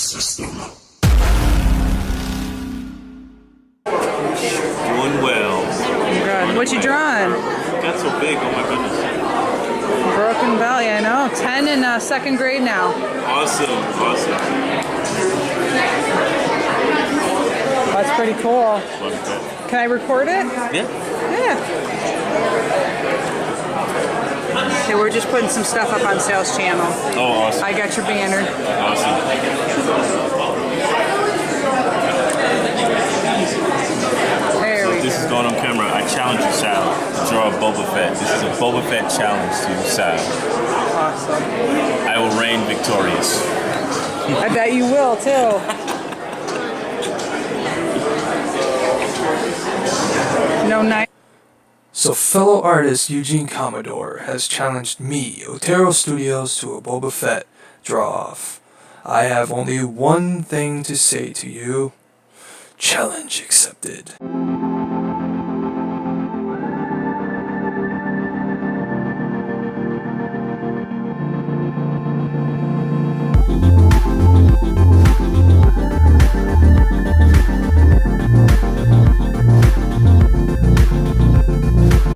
Doing well. Good. What you drawing? Got so big, oh my goodness. Broken Belly, I know. 10 in second grade now. Awesome, awesome. That's pretty cool. Love it. Can I record it? Yeah. Yeah. Okay, we're just putting some stuff up on Sales Channel. Oh, awesome. I got your banner. Awesome. There we This is going on camera. I challenge you, Sal, to draw a Boba Fett. This is a Boba Fett challenge to you, Sal. Awesome. I will reign victorious. I bet you will, too. No night. So fellow artist Eugene Commodore has challenged me, Otero Studios, to a Boba Fett draw-off. I have only one thing to say to you. Challenge accepted.